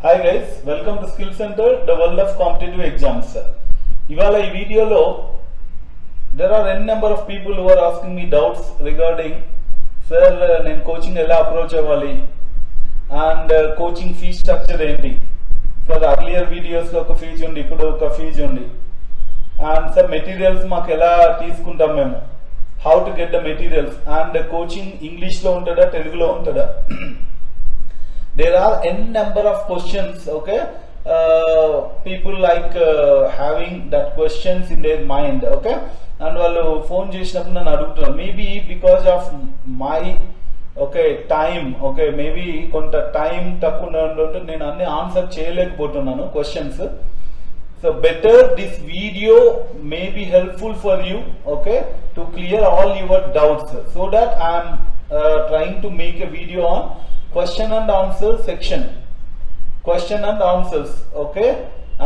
Hi guys, welcome to Skill Center, the world of competitive exams. ఇవాళ ఈ వీడియోలో there are n number of people who are asking me doubts regarding sir నేను coaching ఎలా approach అవ్వాలి and coaching fee structure ఏంటి. Sir earlier వీడియోస్లో ఒక fee ఉంది, ఇప్పుడు ఒక ఫీజు ఉంది. అండ్ సార్ మెటీరియల్స్ మాకు ఎలా తీసుకుంటాం మేము, how to get the materials, and coaching ఇంగ్లీష్లో ఉంటుందా తెలుగులో ఉంటుందా. There are n number of questions, okay. People like having that questions in their mind, okay. And వాళ్ళు ఫోన్ చేసినప్పుడు నన్ను అడుగుతున్నారు, maybe because of my time, maybe కొంత time తక్కువ ఉంటే నేను అన్ని ఆన్సర్ చేయలేకపోతున్నాను questions. So better this video may be helpful for you, to clear all your doubts, so that I am trying to make a video on question and answer section. Question and answers,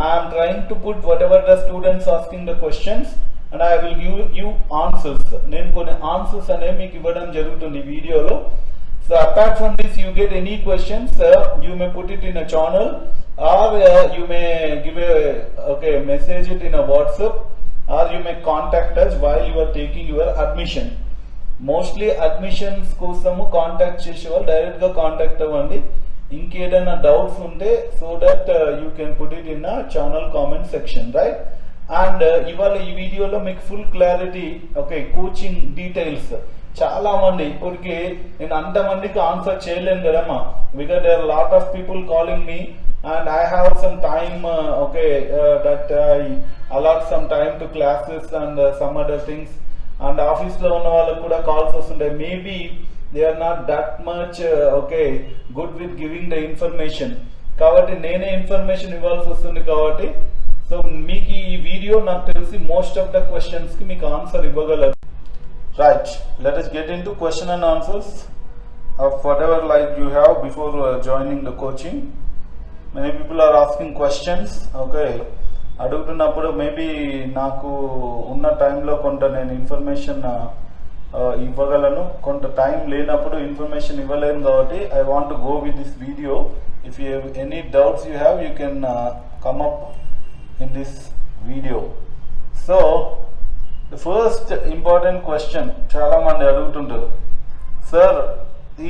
I am trying to put whatever the students asking the questions and I will give you answers. నేను కొన్ని answers అనేవి మీకు ఇవ్వడం జరుగుతుంది వీడియోలో. So apart from this, you get any questions, you may put it in a channel or you may give a message it in a WhatsApp, or you may contact us while you are taking your admission. Mostly admissions కోసము contact చేసేవాళ్ళు డైరెక్ట్గా contact అవ్వండి. ఇంకేదైనా doubts ఉంటే so that you can put it in channel comment section, right. And ఇవాళ ఈ వీడియోలో మీకు ఫుల్ క్లారిటీ, కోచింగ్ డీటెయిల్స్. చాలా మంది ఇప్పటికి నేను అంతమందికి ఆన్సర్ చేయలేను కదమ్మా, because there are lot of people calling me and I have some time, that I allot some time to classes and some other things. And ఆఫీస్లో ఉన్న వాళ్ళకు కూడా కాల్స్ వస్తుంటాయి. Maybe they are not that much good with giving the information, కాబట్టి నేనే information ఇవ్వాల్సి వస్తుంది. కాబట్టి సో మీకు ఈ వీడియో నాకు తెలిసి మోస్ట్ ఆఫ్ ద క్వశ్చన్స్ కి మీకు ఆన్సర్ ఇవ్వగలరు. Right, let us get into question and answers of whatever like you have before joining the coaching. Many people are asking questions, అడుగుతున్నప్పుడు మేబీ నాకు ఉన్న టైంలో కొంత నేను ఇన్ఫర్మేషన్ ఇవ్వగలను, కొంత టైం లేనప్పుడు ఇన్ఫర్మేషన్ ఇవ్వలేను. కాబట్టి I want to go with this video. If you any doubts you have, you can come up in this video. So the first important question చాలా మంది అడుగుతుంటారు, sir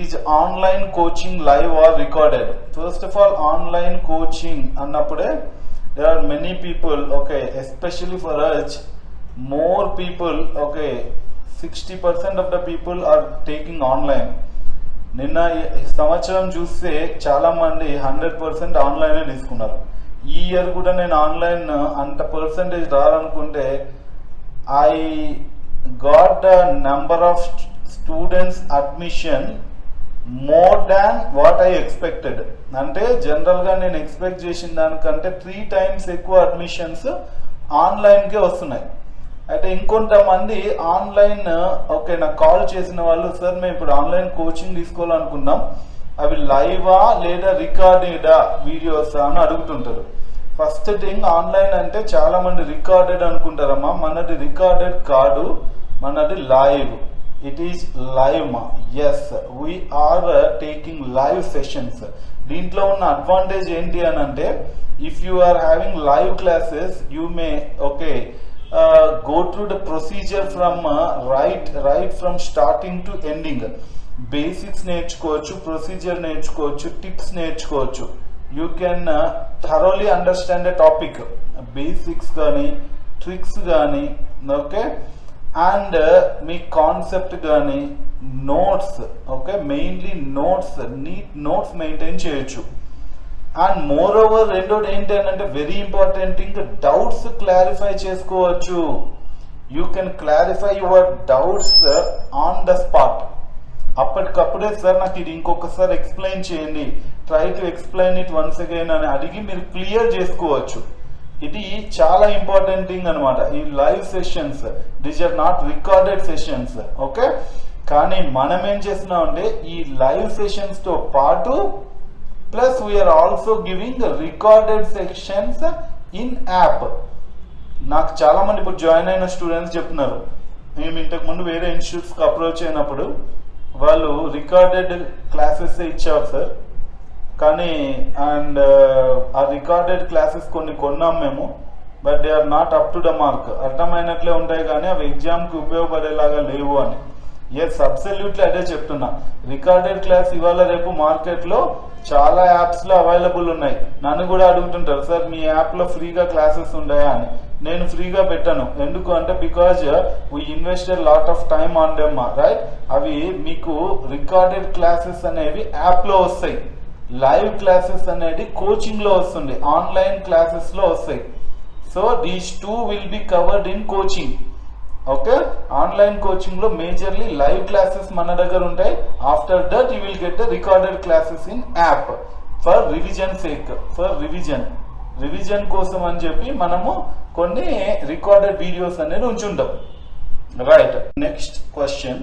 is online coaching live or recorded. First of all online coaching అన్నప్పుడే there are many people, especially for us, more people, 60% of the people are taking online. నిన్న సంవత్సరం చూస్తే చాలా మంది 100% ఆన్లైనే తీసుకున్నారు. ఈ ఇయర్ కూడా నేను ఆన్లైన్ అంత పర్సంటేజ్ రావాలనుకుంటే I got the number of students admission more than what I expected. అంటే జనరల్గా నేను ఎక్స్పెక్ట్ చేసిన దానికంటే 3 times ఎక్కువ అడ్మిషన్స్ ఆన్లైన్కే వస్తున్నాయి. అయితే ఇంకొంతమంది ఆన్లైన్ నాకు కాల్ చేసిన వాళ్ళు, సార్ మేము ఇప్పుడు ఆన్లైన్ కోచింగ్ తీసుకోవాలనుకున్నాం, అవి లైవా లేదా రికార్డెడా వీడియోసా అని అడుగుతుంటారు. ఫస్ట్ థింగ్, ఆన్లైన్ అంటే చాలా మంది రికార్డెడ్ అనుకుంటారమ్మా. మనది రికార్డెడ్ కాదు, మనది live. It is live ma. Yes, we are taking live sessions. దీంట్లో ఉన్న అడ్వాంటేజ్ ఏంటి అని అంటే, if you are having live classes you may go through the procedure from right from starting to ending. Basics నేర్చుకోవచ్చు, procedure నేర్చుకోవచ్చు, tips నేర్చుకోవచ్చు. You can thoroughly understand the topic, basics కానీ tricks కానీ, అండ్ మీ concept కానీ notes, mainly neat notes maintain చేయొచ్చు. And moreover రెండోది ఏంటి అని అంటే, very important thing, doubts clarify చేసుకోవచ్చు. You can clarify your doubts on the spot. అప్పటికప్పుడే సార్ నాకు ఇది ఇంకొకసారి ఎక్స్ప్లెయిన్ చేయండి, try to explain it once again అని అడిగి మీరు క్లియర్ చేసుకోవచ్చు. ఇది చాలా ఇంపార్టెంట్ థింగ్ అనమాట. ఈ live sessions, these are not recorded sessions, కానీ మనం ఏం చేస్తున్నాం అంటే ఈ లైవ్ సెషన్స్ తో పాటు plus we're also giving recorded sessions in app. నాకు చాలా మంది ఇప్పుడు జాయిన్ అయిన స్టూడెంట్స్ చెప్తున్నారు, మేము ఇంతకు ముందు వేరే ఇన్స్టిట్యూట్స్కి అప్రోచ్ అయినప్పుడు వాళ్ళు రికార్డెడ్ క్లాసెస్ ఇచ్చారు సార్, కానీ అండ్ ఆ రికార్డెడ్ క్లాసెస్ కొన్ని కొన్నాం మేము, but they are not up to the mark. అర్థమైనట్లే ఉంటాయి కానీ అవి ఎగ్జామ్కి ఉపయోగపడేలాగా లేవు అని. ఎస్, అబ్సల్యూట్లీ అదే చెప్తున్నా. రికార్డెడ్ క్లాస్ ఇవాళ రేపు మార్కెట్లో చాలా యాప్స్లో అవైలబుల్ ఉన్నాయి. నన్ను కూడా అడుగుతుంటారు, సార్ మీ యాప్లో ఫ్రీగా క్లాసెస్ ఉన్నాయా అని. నేను ఫ్రీగా పెట్టాను. ఎందుకు అంటే because we invested lot of time on them, right. అవి మీకు రికార్డెడ్ క్లాసెస్ అనేవి యాప్లో వస్తాయి, లైవ్ క్లాసెస్ అనేది కోచింగ్లో వస్తుంది, ఆన్లైన్ క్లాసెస్లో వస్తాయి. So these two will be covered in coaching. Okay, online coaching లో మేజర్లీ లైవ్ క్లాసెస్ మన దగ్గర ఉంటాయి. After that you will get the recorded classes in app for revision sake, for revision కోసం అని చెప్పి మనము కొన్ని రికార్డెడ్ వీడియోస్ అనేది ఉంచుంటాం, right. Next question,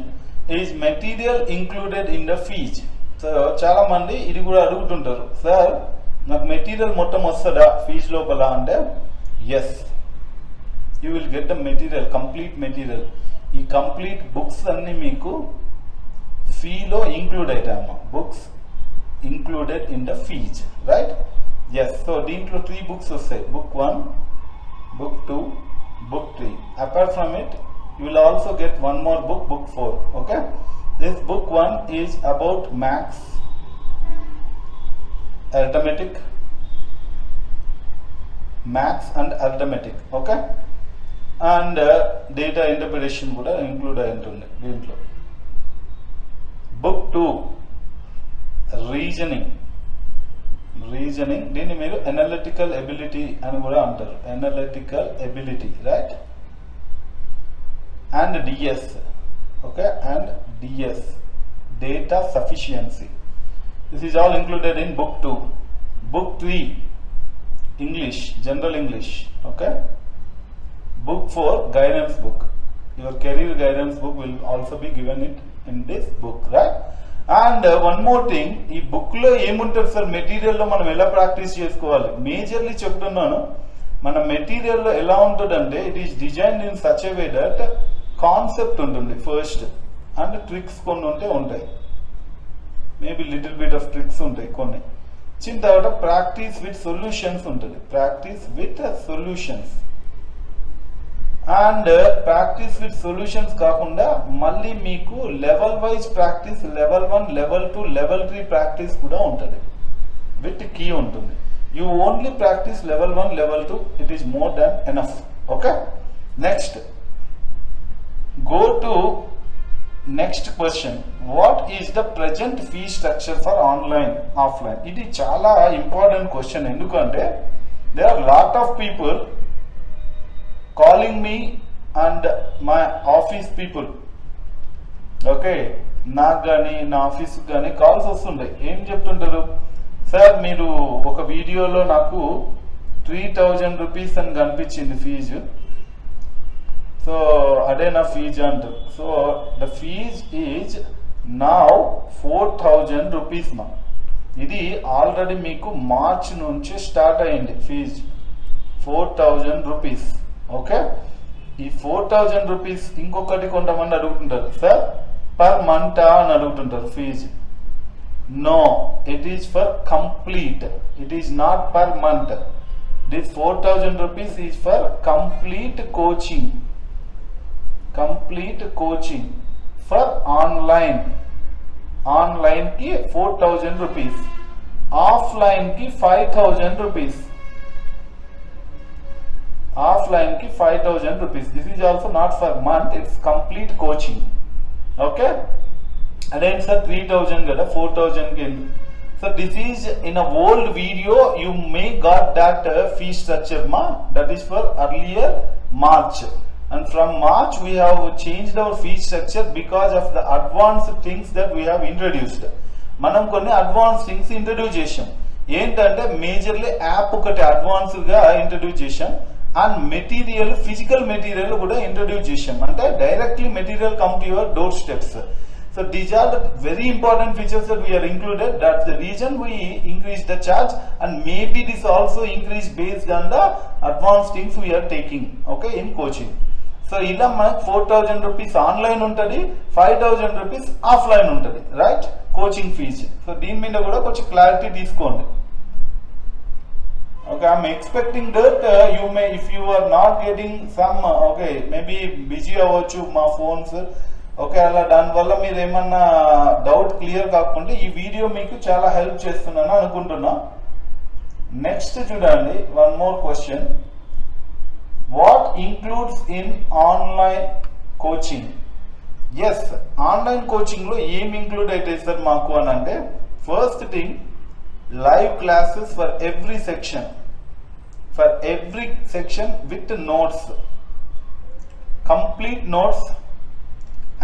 is material included in the fees? So చాలా మంది ఇది కూడా అడుగుతుంటారు, సార్ నాకు మెటీరియల్ మొత్తం వస్తుందా ఫీజ్ లోపల అంటే yes, you will get the material, complete material. ఈ కంప్లీట్ బుక్స్ అన్ని మీకు ఫీలో ఇంక్లూడ్ అవుతాయమ్మా, books included in the fees, right. Yes, so దీంట్లో 3 బుక్స్ వస్తాయి, book 1, book 2, book 3. Apart from it you will also get one more book, book 4. Okay, this book 1 is about maths, arithmetic, and arithmetic. Okay, and data interpretation కూడా include అయి ఉంటుంది దీంట్లో. Book 2 reasoning, దీన్ని మీరు analytical ability అని కూడా అంటారు, analytical ability, right. And DS, okay, and DS data sufficiency. This is all included in book 2. Book 3 English, general English. Okay, book 4 guidance book, your career guidance book will also be given it in this book, right. And one more thing, ఈ book లో ఏముంటుంది sir material లో మనం ఎలా practice చేసుకోవాలి? Majorly చెప్తున్నాను, మన material లో ఎలా ఉంటుందంటే it is design in such a way that concept ఉంటుంది ఫస్ట్, అండ్ ట్రిక్స్ కొన్ని ఉంటాయి, maybe little bit of tricks ఉంటాయి కొన్ని. చిన్న తర్వాత ప్రాక్టీస్ విత్ సొల్యూషన్స్ ఉంటుంది, practice with solutions. And practice with solutions కాకుండా మళ్ళీ మీకు level wise practice, level 1, level 2, level 3 practice కూడా ఉంటుంది, విత్ కీ ఉంటుంది. You only practice level 1, level 2, it is more than enough. Okay, next go to next question, what is the present fee structure for online, offline? ఇది చాలా important question. ఎందుకంటే there are lot of people calling me and my office people. ఓకే, నాకు కానీ నా office కానీ calls వస్తుంటాయి. ఏం చెప్తుంటారు, సార్ మీరు ఒక వీడియోలో నాకు 3000 రూపీస్ అని కనిపించింది ఫీజు, సో అదే నా ఫీజు అంటారు. So the fees is now 4000 rupees మా. ఇది ఆల్రెడీ మీకు మార్చ్ నుంచి స్టార్ట్ అయ్యింది ఫీజు 4000 రూపీస్. ఓకే, ఈ 4000 రూపీస్ ఇంకొకటి కొంతమంది అడుగుతుంటారు, సార్ పర్ మంత్ అని అడుగుతుంటారు fee. No, it is for complete, it is not per month. This 4000 rupees is for complete coaching, for online. Online కి 4000 రూపీస్, ఆఫ్లైన్ కి 5000 రూపీస్. ఆఫ్లైన్ కి 5000 rupees. This is also not for month, it's complete coaching. Okay, అదేంటి sir 3000 కదా 4000 కి? So this is in a old video you may got that fee structure మా, that is for earlier March, and from March we have changed our fee structure because of the advanced things that we have introduced. మనం కొన్ని advance things introduce చేసాం. ఏంటంటే majorly app ఒకటి advanced గా introduce చేసాం, and material, physical material కూడా introduce చేసాం. అంటే directly material come to your door steps. So these are the very important features that we are included. That's the reason we increase the charge, and maybe this also increase based on the advanced things we are taking, okay, in coaching. So ila manaku 4000 rupees online untadi, 5000 rupees offline untadi, right? Coaching fee. So దీని మీద కూడా కొంచెం clarity తీసుకోండి. Okay, I'm expecting that you may, if you are not getting some, okay, maybe busy అవ్వచ్చు మా phones, okay, అలా దానివల్ల మీరు ఏమన్నా డౌట్ క్లియర్ కాకుండా ఈ వీడియో మీకు చాలా హెల్ప్ చేస్తున్నాను అనుకుంటున్నా. నెక్స్ట్ చూడండి, one more question. What includes in online coaching? Yes, online coaching లో ఏం ఇంక్లూడ్ అయితే సార్ మాకు అని అంటే, first thing, live classes for every section with notes, complete notes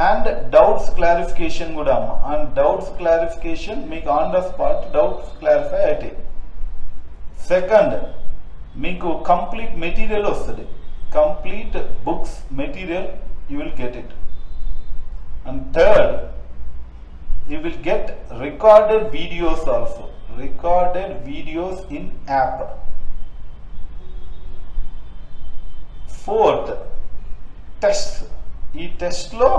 and doubts clarification kuda amma, and doubts clarification meeku on the spot doubts clarify aite. Second, meeku complete material ostadi, complete books material you will get it. And third, you will get recorded videos also, recorded videos in app. Fourth, tests. ఈ test లో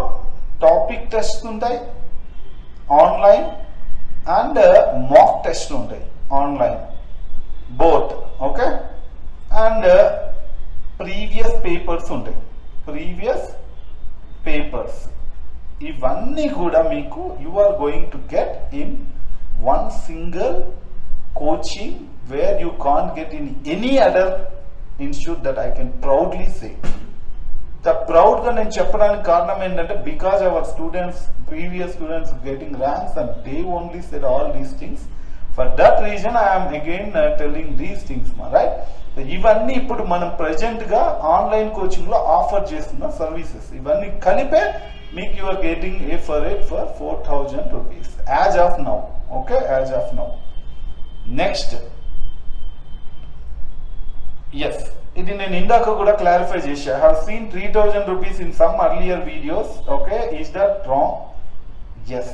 topic test ఉంటాయి online, and mock test ఉంటాయి online, both. Okay, and previous papers ఉంటాయి, previous papers. ఇవన్నీ కూడా మీకు you are going to get in one single coaching where you can't get in any other institute, that I can proudly say. The proud ga nenu cheppadaniki kaaranam endante, because our students, previous students getting ranks and they only said all these things. For that reason I am again telling these things, right? So ivanni ippudu manam present ga online coaching lo offer chestunna services, ivanni kalipe meeku you are getting a for it for 4,000 rupees as of now. Okay, as of now. Next, yes, ఇది నేను ఇందాక కూడా clarify చేశా. I have seen 3,000 rupees in some earlier videos. Okay, is that wrong? Yes.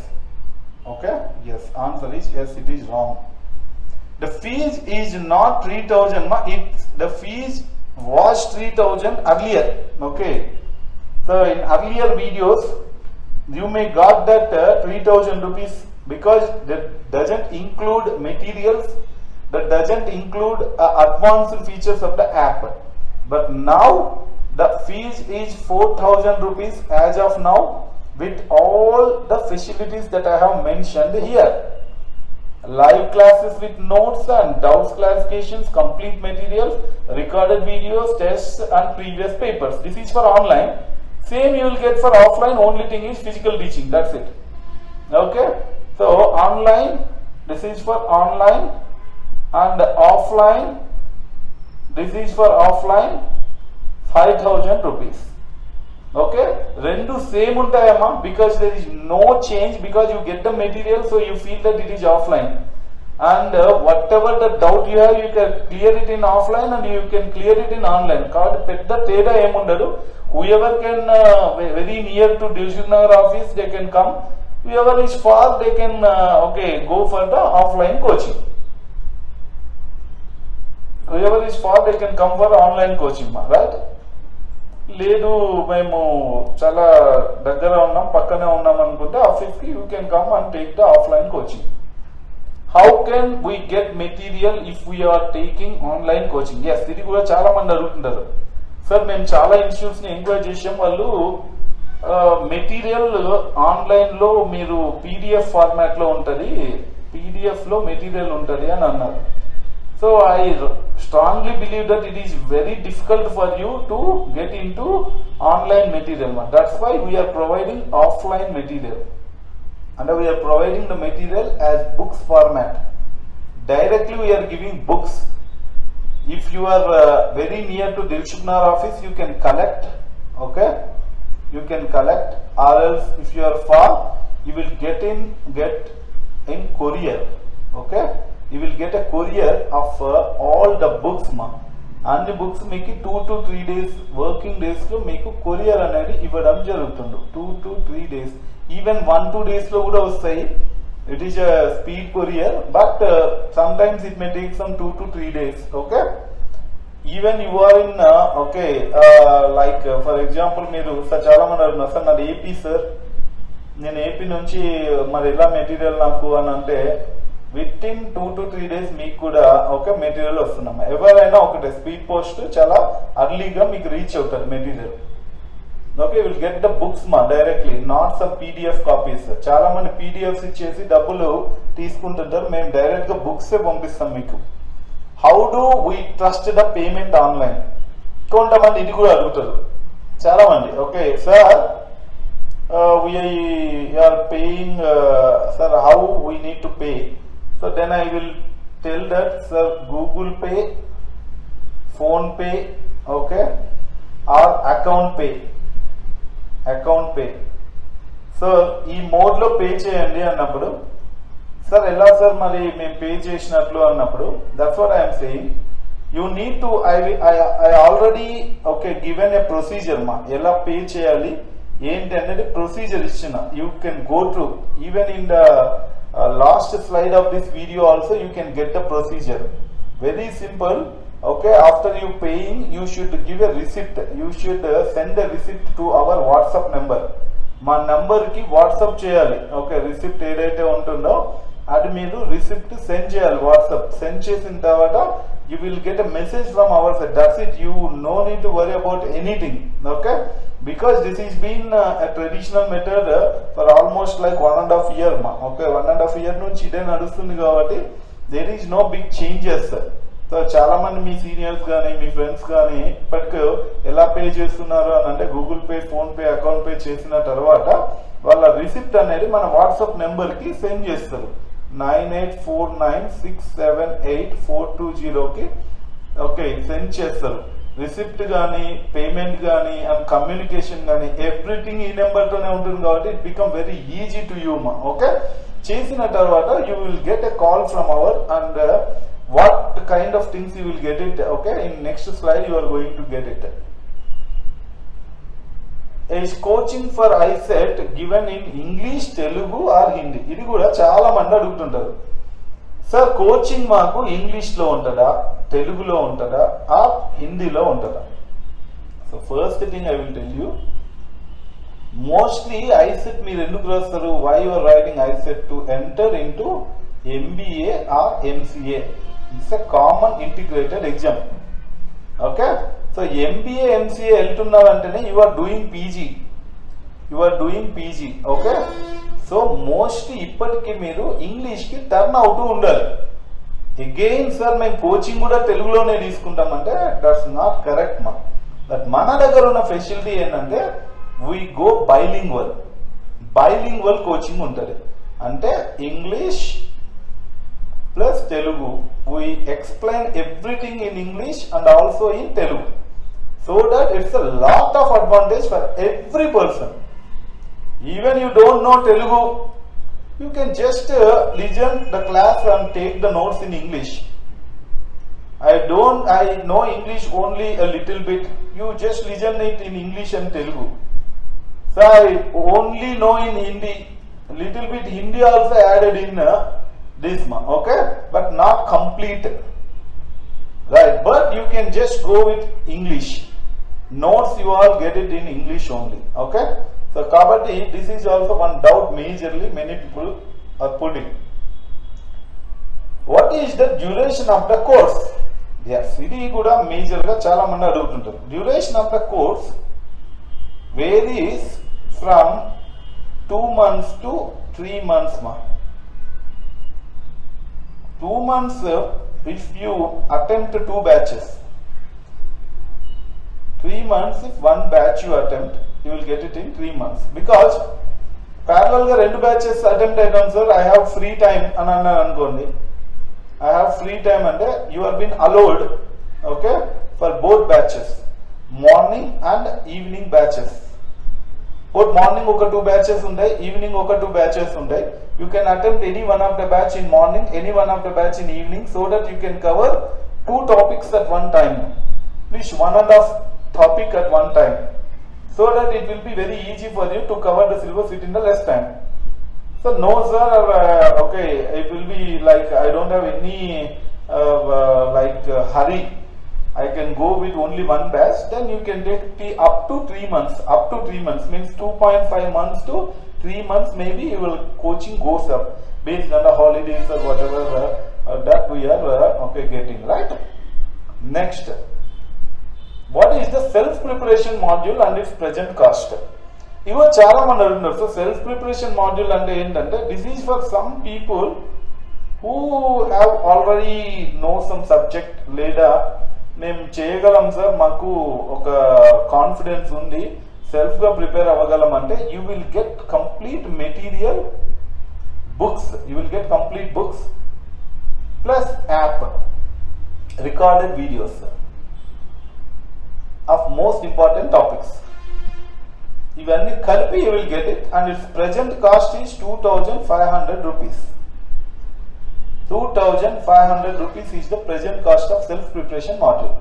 Okay, yes, answer is yes, it is wrong. The fees is not 3,000 ma, the fees was 3,000 earlier. Okay, so in earlier videos you may got that 3,000 rupees, because that doesn't include materials, that doesn't include advanced features of the app. But now the fees is 4,000 rupees as of now, with all the facilities that I have mentioned here. Live classes with notes and doubts clarifications, complete materials, recorded videos, tests and previous papers. This is for online. Same you will get for offline, only thing is physical teaching, that's it. Okay, so online, this is for online, and offline, this is for offline, 5,000 rupees. Okay, rendu same untayamma, because there is no change, because you get the material, so you feel that it is offline, and whatever the doubt you have, you can clear it in offline and you can clear it in online. Kaadu pedda teda em undadu. Whoever can very near to Dilshuk Nagar office, they can come. Whoever is far, they can okay, go for the offline coaching. Whoever is far, they can come for online coaching, right? లేదు మేము చాలా దగ్గర ఉన్నాం, పక్కనే ఉన్నాం అనుకుంటే ఆఫీస్కి you can come and take the offline coaching. How can we get material if we're taking online coaching? Yes, ఇది కూడా చాలా మంది అడుగుతుంటారు. సార్ మేము చాలా ఇన్స్టిట్యూట్స్ ని ఎంక్వైరీ చేసాం, వాళ్ళు మెటీరియల్ ఆన్లైన్ లో మీరు పీడిఎఫ్ ఫార్మాట్ లో ఉంటది, పీడిఎఫ్ లో మెటీరియల్ ఉంటది అని అన్నారు. So I strongly believe that it is very difficult for you to get into online material. That's why we are providing offline material, and we are providing the material as books format. Directly we are giving books. If you are very near to Dilshuk Nagar office, you can collect. Okay, you can collect, or else if you are far, you will get in courier. Okay, you will get a courier of all the books ma. అన్ని books మీకు 2 to 3 days working days లో మీకు courier అనేది ఇవ్వడం జరుగుతుంది. 2 to 3 days, even 1-2 days లో కూడా వస్తాయి. It is a speed courier, but sometimes it may take some 2 to 3 days. Okay, even you are in like for example, మీరు చాలా మంది అడుగుతున్నారు, సార్ నాది ఏపీ సార్, నేను ఏపీ నుంచి మరి ఎలా మెటీరియల్ నాకు అని అంటే విత్ ఇన్ 2 to 3 days మీకు కూడా ఒక మెటీరియల్ వస్తున్నాం. ఎవరైనా ఒకటే స్పీడ్ పోస్ట్ చాలా అర్లీగా మీకు రీచ్ అవుతారు material. Okay, will get the books మా directly, not some PDF copies. చాలా మంది పీడిఎఫ్స్ ఇచ్చేసి డబ్బులు తీసుకుంటుంటారు, మేము డైరెక్ట్ గా బుక్స్ పంపిస్తాం మీకు. How do we trust the payment online? కొంతమంది ఇది కూడా అడుగుతారు చాలా మంది. Okay sir, we are paying, sir, how we need to pay? So then I will tell that, sir, Google Pay, Phone Pay, okay, or account pay. So ఈ mode లో pay చేయండి అన్నప్పుడు, సార్ ఎలా సార్ మరి మేము pay చేసినట్లు అన్నప్పుడు, that's what I'm saying. You need to I already okay given a procedure మా, ఎలా పే చేయాలి ఏంటి అనేది ప్రొసీజర్ ఇచ్చిన. You can go to even in the last slide of this video also you can get the procedure. Very simple. Okay, after you paying, you should give a receipt. You should send a receipt to our WhatsApp number. మా number కి WhatsApp చేయాలి. Okay, receipt ఏదైతే ఉంటుందో అది మీరు receipt send చేయాలి. WhatsApp send చేసిన తర్వాత you will get a message from our side. That's it. You no need to worry about anything. Okay, because this is been traditional method for almost like 1.5 year మా. Okay, 1.5 year నుంచి ఇదే నడుస్తుంది కాబట్టి there is no big changes. So చాలా మంది మీ seniors కానీ మీ friends కానీ ఇప్పటికి ఎలా పే చేస్తున్నారు అని అంటే Google pay, phone pay, account pay చేసిన తర్వాత వాళ్ళ రిసిప్ట్ అనేది మన వాట్సాప్ నెంబర్ కి సెండ్ చేస్తారు. 9849678420కి ఓకే సెండ్ చేస్తారు. రిసిప్ట్ కానీ పేమెంట్ కానీ అండ్ కమ్యూనికేషన్ కానీ ఎవ్రీథింగ్ ఈ నెంబర్ తోనే ఉంటుంది కాబట్టి it become very easy to you మా. ఓకే, చేసిన తర్వాత you will get a call from our and what kind of things you will get it. Okay, in next slide you are going to get it. Is coaching for ICET given in English, Telugu or Hindi? ఇది కూడా చాలా మంది అడుగుతుంటారు. Sir coaching మాకు English లో ఉంటుందా, తెలుగులో ఉంటుందా, ఆ హిందీలో ఉంటుందా? So first thing I will tell you, mostly ICET మీరు ఎందుకు రాస్తారు? Why you are writing ICET? To enter into MBA or MCA. It's a common integrated exam. Okay, so MBA MCA వెళ్తున్నారంటేనే you are doing PG. Okay, so mostly ఇప్పటికీ మీరు English కి turn అవుతూ ఉండాలి. Again sir మేము coaching కూడా తెలుగులోనే తీసుకుంటామంటే that's not correct మా. But మన దగ్గర ఉన్న ఫెసిలిటీ ఏంటంటే వీ గో బైలింగ్వల్ కోచింగ్ ఉంటుంది. అంటే English plus Telugu. We explain everything in English and also in Telugu, so that it's a lot of advantage for every person. Even you don't know Telugu, you can just listen the class and take the notes in English. I know English only a little bit. You just listen it in English and Telugu. So I only know in Hindi, little bit Hindi also added in this ma. Okay, but not complete, right? But you can just go with English notes. You all get it in English only. Okay, so kabatti this is also one doubt majorly many people are putting. What is the duration of the course? Yes, ఇది కూడా major గా చాలా మంది అడుగుతుంటారు. Duration of the course varies from 2 months to 3 months ma. 2 months if you attempt 2 batches. 3 months if 1 batch you attempt, you will get it in 3 months. Because parallel ga 2 batches attempt aytam sir, I have free time అని అన్నారు అనుకోండి. I have free time అంటే you are been allowed, okay, for both batches, morning and evening batches. Both morning ఒక 2 batches ఉంటాయి, evening ఒక 2 batches ఉంటాయి. You can attempt any one of the batch in morning, any one of the batch in evening, so that you can cover 2 topics at one time. Please 1.5 topic at one time, so that it will be very easy for you to cover the syllabus within the less time. So no sir, okay, it will be like I don't have any hurry. I can go with only 1 batch. Then you can take up to 3 months. Up to 3 months means 2.5 months to 3 months maybe your coaching goes up based on the holidays or whatever that we are getting, right? Next, what is the self preparation module and its present cost? Even చాలా మంది అడుగుతున్నారు. So self preparation module అంటే ఏంటంటే this is for some people who have already know some subject, లేదా మేము చేయగలం sir, మాకు ఒక కాన్ఫిడెన్స్ ఉంది, సెల్ఫ్గా ప్రిపేర్ అవ్వగలం అంటే you will get complete material books, you will get complete books plus app recorded videos of most important topics. ఇవన్నీ కలిపి you will get it and it's present cost is 2,500 rupees. 2,500 rupees is the present cost of self-preparation module.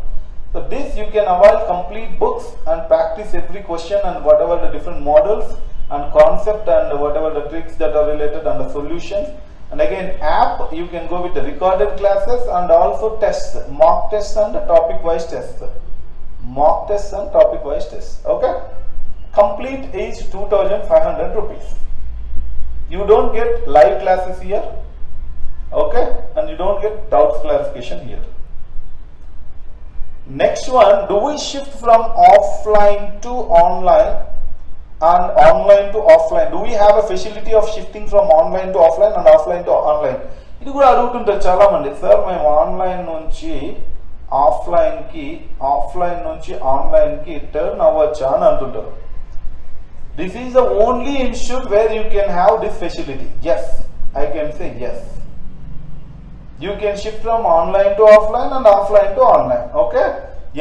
So this you can avail complete books and practice every question and whatever the different models and concept and whatever the tricks that are related and the solutions. And again, app, you can go with the recorded classes and also tests, mock tests and topic wise tests. Mock tests and topic wise tests. Okay? Complete is 2,500 rupees. You don't get live classes here. Okay, and you don't get doubts clarification here. Next one, do we shift from offline to online and online to offline? Do we have a facility of shifting from online to offline and offline to online? ఇది కూడా అడుగుతుంటారు చాలా మంది, sir మేము online నుంచి ఆఫ్లైన్కి, offline నుంచి ఆన్లైన్కి turn అవ్వచ్చా అని అంటుంటారు. This is the only institute where you can have this facility. Yes, I can say yes. You can shift from online to offline and offline to online. Okay,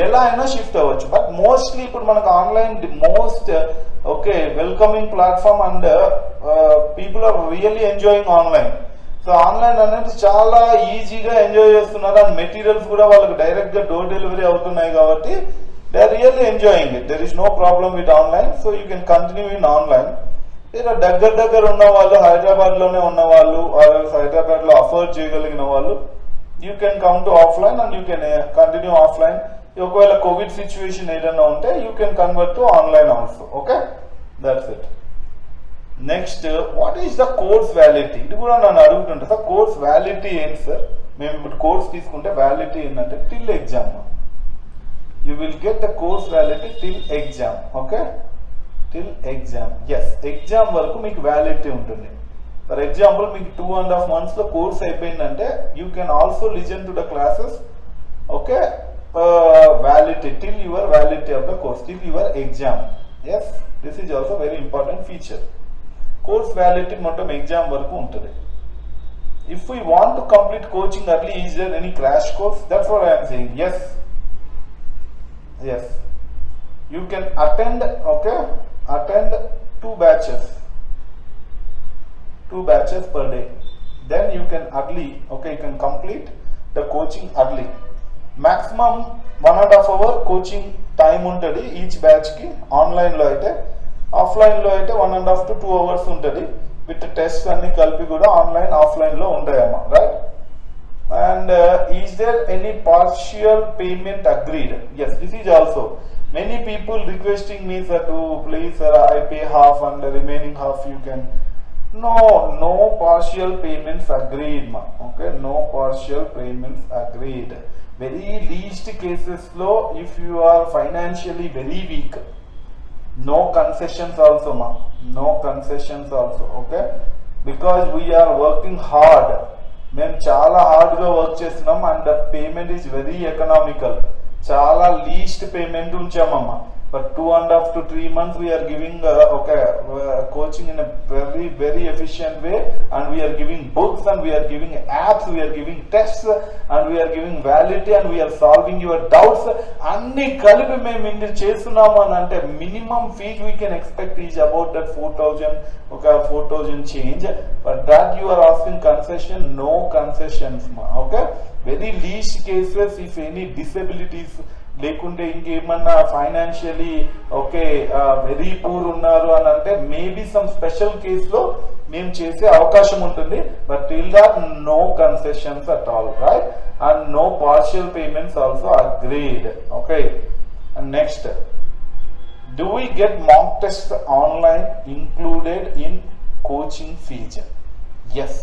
ఎలా అయినా shift అవ్వచ్చు. But mostly ఇప్పుడు మనకు online the most welcoming platform and people are really enjoying online. So online అనేది చాలా ఈజీగా enjoy చేస్తున్నారు and materials కూడా వాళ్ళకి డైరెక్ట్ గా డోర్ డెలివరీ అవుతున్నాయి కాబట్టి they are really enjoying it. There is no problem with online. So you can continue in online. లేదా దగ్గర ఉన్న వాళ్ళు, హైదరాబాద్ లోనే ఉన్న వాళ్ళు, హైదరాబాద్ లో అఫోర్డ్ చేయగలిగిన వాళ్ళు, you can come to offline and you can continue offline. ఒకవేళ కోవిడ్ సిచ్యువేషన్ ఏదైనా ఉంటే you can convert to online also. Okay, that's it. Next, what is the course validity? ఇది కూడా నన్ను అడుగుతుంటా, సార్ కోర్స్ వ్యాలిడిటీ ఏంటి సార్? మేము ఇప్పుడు కోర్స్ తీసుకుంటే వ్యాలిడిటీ ఏంటంటే till exam. You will get the course validity till exam. Okay, till exam. Yes, exam వరకు మీకు వ్యాలిడిటీ ఉంటుంది. ఫర్ ఎగ్జాంపుల్ మీకు 2.5 months లో కోర్స్ అయిపోయిందంటే you can also listen to the classes. Okay, validity till your validity of the course, till your exam. Yes, this is also very important feature. Course validity మొత్తం exam వరకు ఉంటుంది. If we want to complete coaching early, is there any crash course? That's what I am saying. Yes, yes, you can attend. Okay, attend 2 batches per day. Then you can early. Okay, you can complete the coaching early. maximum 1.5 hour coaching time ఉంటుంది each batch కి. Online లో అయితే, offline లో అయితే 1.5 to 2 hours ఉంటుంది with test అన్ని కలిపి కూడా ఆన్లైన్ ఆఫ్లైన్ లో ఉంటాయమ్మా, right? And is there any partial payment agreed? Yes, this is also many people requesting me sir to please sir I pay half and the remaining half you can. No partial payments agreed ma. Okay, no partial payments agreed. Very least cases లో if you are financially very weak, no concessions also ma, no concessions also. Okay, because we are working hard, మేము చాలా hard గా work చేస్తున్నాం and the payment is very economical. చాలా least payment ఉంచామమ్మా. For 2.5 to 3 months we are giving coaching in a very efficient way, and we are giving books and we are giving apps, we are giving tests and we are giving validity and we are solving your doubts. Anni kalipi mem indi chestunnam ante minimum fee we can expect is about that 4,000 change. But that you are asking concession, no concessions ma. Okay, very least cases, if any disabilities లేకుంటే ఇంకేమన్నా financially very poor ఉన్నారు అని అంటే maybe some special కేసులో మేము చేసే అవకాశం ఉంటుంది. But till that no concessions at all, right? And no partial payments also agreed. Okay, and next, Do we get mock test online included in coaching fees? Yes.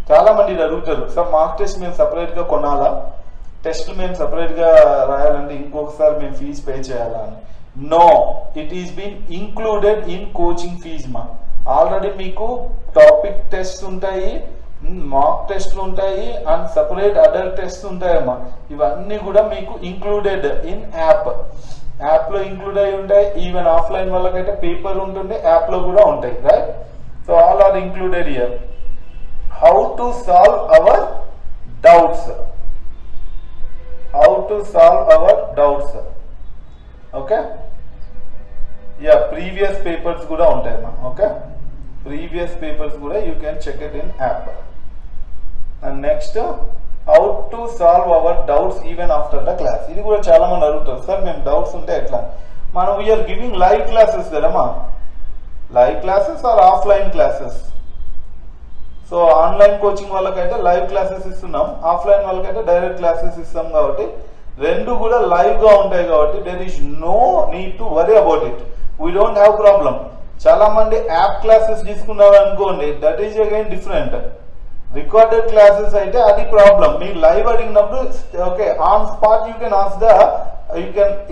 చాలా మంది అడుగుతారు sir mark test మేము సపరేట్గా కొనాలా, టెస్ట్లు మేము సపరేట్గా రాయాలంటే ఇంకొకసారి మేము ఫీజు పే చేయాలా అని. No, it is been included in coaching fees మా. ఆల్రెడీ మీకు టాపిక్ టెస్ట్ ఉంటాయి, మాక్ టెస్ట్లు ఉంటాయి అండ్ సపరేట్ అదర్ టెస్ట్ ఉంటాయమ్మా. ఇవన్నీ కూడా మీకు ఇంక్లూడెడ్ ఇన్ యాప్లో ఇంక్లూడ్ అయి ఉంటాయి. ఈవెన్ ఆఫ్లైన్ వాళ్ళకైతే పేపర్ ఉంటుంది, యాప్లో కూడా ఉంటాయి, right? So all are included here. How to solve our doubts? How to solve our doubts? Okay? Yeah, previous papers kuda untayi ma. Okay? Previous papers kuda you can check it in app. And next, how to solve our doubts even after the class. Idi kuda chaala mandi adugutaru sir mem doubts unte etla. Manam we are giving live classes kada ma. Live classes or offline classes? So online coaching వాళ్ళకైతే live classes ఇస్తున్నాం, offline వాళ్ళకైతే direct classes ఇస్తాం. కాబట్టి రెండు కూడా live గా ఉంటాయి కాబట్టి there is no need to worry about it. We don't have problem. చాలా మంది యాప్ క్లాసెస్ తీసుకున్నారు అనుకోండి, that is again different. Recorded classes అయితే అది ప్రాబ్లం. మీరు లైవ్ అడిగినప్పుడు okay on spot you can ask the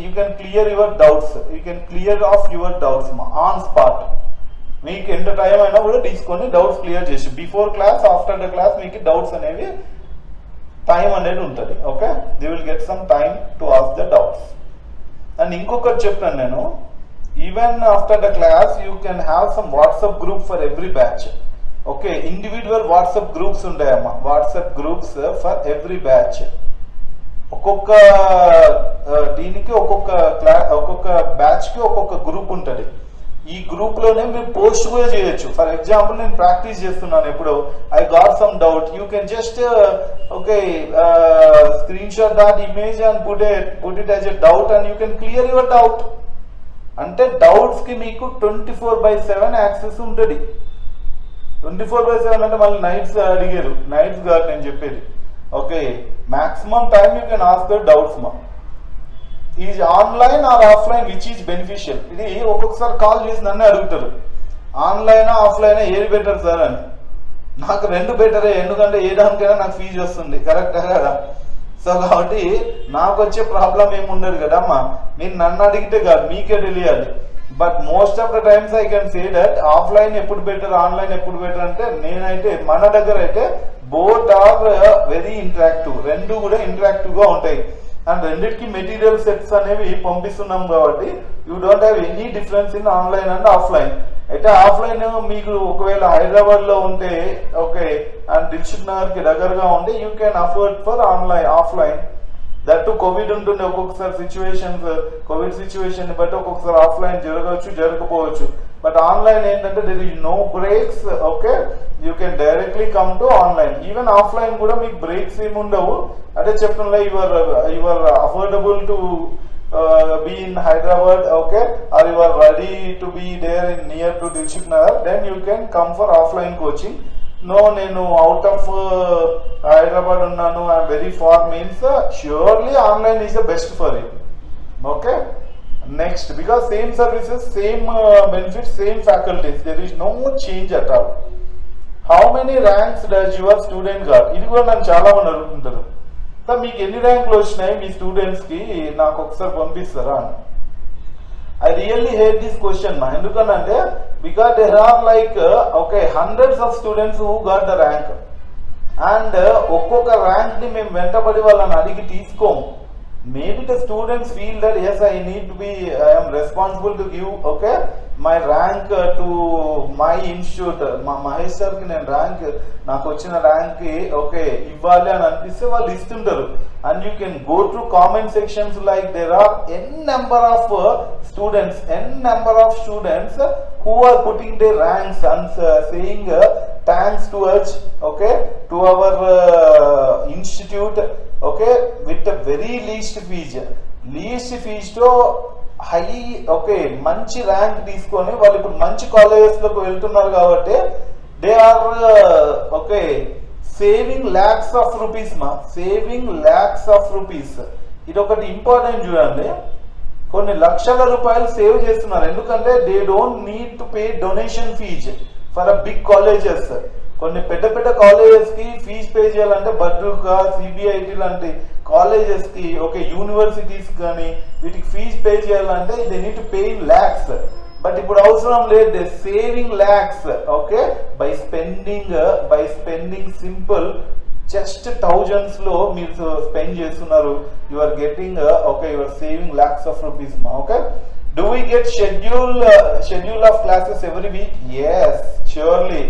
you can clear your doubts, you can clear of your doubts on spot. మీకు ఎంత టైం అయినా కూడా తీసుకొని డౌట్స్ క్లియర్ చేసి before class after the class మీకు డౌట్స్ అనేవి టైం అనేది ఉంటుంది. Okay, they will get some time to ask the doubts. And ఇంకొకటి చెప్తాను నేను, even after the class you can have some WhatsApp group for every batch. Okay, individual WhatsApp groups ఉంటాయమ్మా, WhatsApp groups for every batch. ఒక్కొక్క దీనికి ఒక్కొక్క batch కి ఒక్కొక్క group ఉంటుంది. ఈ గ్రూప్ లోనే మీరు పోస్ట్ కూడా చేయొచ్చు. ఫర్ ఎగ్జాంపుల్ నేను ప్రాక్టీస్ చేస్తున్నాను, ఎప్పుడు I got some doubt, you can just okay screen shot that image and put it as a doubt and you can clear your doubt. అంటే డౌట్స్ కి మీకు 24/7 యాక్సెస్ ఉంటుంది. 24/7 అంటే మళ్ళీ నైట్స్ అడిగారు, నైట్స్ కాదు నేను చెప్పేది. Okay, maximum time you can ask the doubts మా. Is online or offline which is beneficial? ఇది ఒక్కొక్కసారి కాల్ చేసి నన్ను అడుగుతారు, ఆన్లైనా ఆఫ్లైనా ఏది బెటర్ సార్ అని. నాకు రెండు బెటరే, ఎందుకంటే ఏ దానికైనా నాకు ఫీజు వస్తుంది, కరెక్టా కదా? సో కాబట్టి నాకు వచ్చే ప్రాబ్లం ఏమి ఉండదు కదమ్మా. మీరు నన్ను అడిగితే కాదు, మీకే తెలియాలి. But most of the times I can say that offline ఎప్పుడు బెటర్, ఆన్లైన్ ఎప్పుడు బెటర్ అంటే, నేనైతే మన దగ్గర అయితే బోత్ ఆర్ వెరీ ఇంటరాక్టివ్, రెండు కూడా ఇంటరాక్టివ్ గా ఉంటాయి. అండ్ రెండింటికి మెటీరియల్ సెట్స్ అనేవి పంపిస్తున్నాం కాబట్టి you don't have any difference in online and offline. అయితే ఆఫ్లైన్ మీకు ఒకవేళ హైదరాబాద్ లో ఉంటే ఓకే అండ్ దిల్సుఖ్ నగర్ కి దగ్గరగా ఉంటే you can afford for offline. That to Covid ఉంటుంది, ఒక్కొక్కసారి సిచ్యువేషన్స్, కోవిడ్ సిచ్యువేషన్ బట్టి ఒక్కొక్కసారి ఆఫ్లైన్ జరగవచ్చు, జరగకపోవచ్చు. బట్ ఆన్లైన్ ఏంటంటే there is no breaks. Okay, you can directly come to online. Even offline కూడా మీకు బ్రేక్స్ ఏమి ఉండవు. అదే చెప్తున్నా, your affordable to be in Hyderabad, okay, or you are ready to be there in near to Dilsukhh Nagar, then you can come for offline coaching. No, nenu out of Hyderabad unnanu, I am very far means surely online is the best for you. Okay, next, because same services, same benefits, same faculties, there is no change at all. How many ranks does your student got? ఇది కూడా నన్ను చాలా మంది అడుగుతుంటారు, sir మీకు ఎన్ని ర్యాంకులు వచ్చినాయి మీ స్టూడెంట్స్ కి, నాకు ఒకసారి పంపిస్తారా అని. I really hate this question మా. ఎందుకనంటే because there are like okay hundreds of students who got the rank, and ఒక్కొక్క ర్యాంక్ ని మేము వెంటబడి వాళ్ళని అడిగి తీసుకోము. Maybe the students feel that yes, I am responsible to give okay my rank to my institute. Mahesh sir ki nen rank naaku vachina rank ki okay ivvali ani anpiste vallu istuntaru. And you can go through comment sections like there are n number of students who are putting their ranks and saying thanks towards okay to our institute okay with a very least fees to high okay manchi rank తీసుకొని వాళ్ళు ఇప్పుడు మంచి colleges లోకి వెళ్తున్నారు కాబట్టి they are okay saving lakhs of rupees ఇది ఒకటి important చూడండి. కొన్ని లక్షల రూపాయలు సేవ్ చేస్తున్నారు. ఎందుకంటే they don't need to pay donation fees for a big colleges. కొన్ని పెద్ద పెద్ద కాలేజెస్ కి ఫీజ్ పే చేయాలంటే బడ్రూకా, సిబిఐటి లాంటి కాలేజెస్ కి, ఓకే, యూనివర్సిటీస్ కానీ వీటికి ఫీజ్ పే చేయాలంటే they need to pay in lakhs. But ఇప్పుడు అవసరం లేదు, they saving lakhs, okay, by spending simple just thousands లో మీరు స్పెండ్ చేస్తున్నారు. You are getting, okay, you are saving lakhs of rupees. Okay, do we get schedule of classes every week? Yes, surely.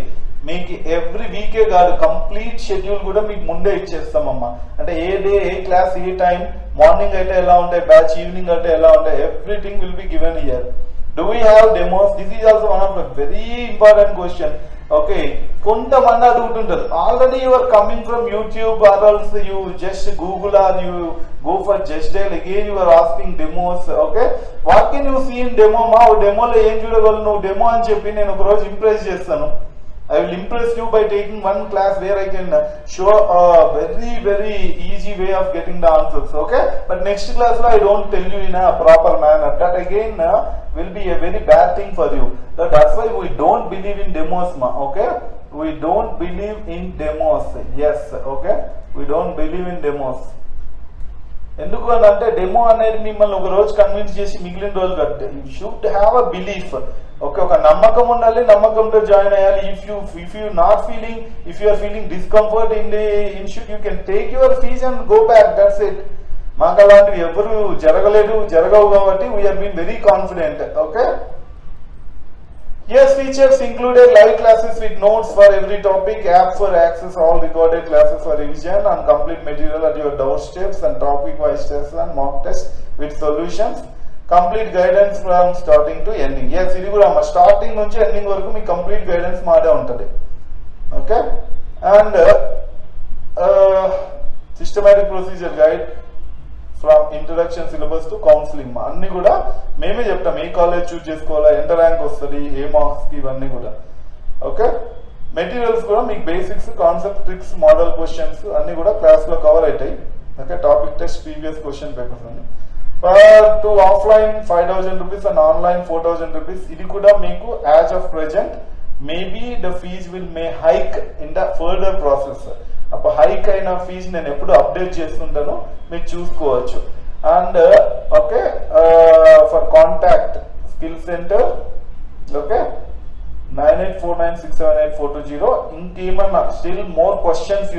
మీకు every వీకే కాదు, complete schedule కూడా మీకు ముందే ఇచ్చేస్తామమ్మా. అంటే ఏ డే, ఏ క్లాస్, ఏ టైం, మార్నింగ్ అయితే ఎలా ఉంటాయి బ్యాచ్, ఈవినింగ్ అయితే ఎలా ఉంటాయి, everything will be given here. Do we have demos? This is also one of the very important question. Okay, కొంతమంది అడుగుతుంటారు, already you are coming from YouTube or else you just Google or you go for Just Dial, again you are asking demos. Okay, what can you see in demo? మా డెమోలో ఏం చూడగలరు? నువ్వు demo అని చెప్పి నేను ఒక రోజు ఇంప్రెస్ చేస్తాను. I will impress you by taking one class where I can show a very easy way of getting the answers. Okay, but next class I don't tell you in a proper manner. That again will be a very bad thing for you. That's why we don't believe in demos, ma. Okay, we don't believe in demos. Yes, okay, we don't believe in demos. ఎందుకు అని అంటే demo అనేది మిమ్మల్ని ఒక రోజు convince చేసి మిగిలిన రోజు కట్టే. You should have a belief. Okay, ఒక నమ్మకం ఉండాలి, నమ్మకంతో జాయిన్ అయ్యాలి. If you not feeling, if you are feeling discomfort in the institute, you can take your fees and go back. That's it. మాకు అలాంటివి ఎవరు జరగవు కాబట్టి we are been very confident. Okay, yes, features included live classes with notes for every topic, app for access all recorded classes for revision and complete material at your doorsteps, and topic wise tests and mock tests with solutions, complete guidance from starting to ending. Yes, ఇది కూడా starting నుంచి ending వరకు మీ complete guidance మాడే ఉంటుంది. Okay, and systematic procedure guide from introduction syllabus to counselling. అన్ని కూడా మేమే చెప్తాం, ఏ college చూస్ చేసుకోవాలా, ఎంత ర్యాంక్ వస్తుంది, ఏ మార్క్స్ కి, ఇవన్నీ కూడా. ఓకే, మెటీరియల్స్ కూడా మీకు basics, concept, tricks, model questions అన్ని కూడా క్లాస్ లో కవర్ అవుతాయి. Okay, topic test, previous question papers అన్ని. To offline 5,000 rupees and online 4,000 rupees. ఇది కూడా మీకు as of present, maybe the fees will may hike in the further process. అప్పుడు hike అయిన ఫీజ్ నేను ఎప్పుడు అప్డేట్ చేస్తుంటాను, మీరు చూసుకోవచ్చు. And okay, for contact skill centre, okay, 9849678420. ఇంకేమన్నా స్టిల్ మోర్ క్వశ్చన్స్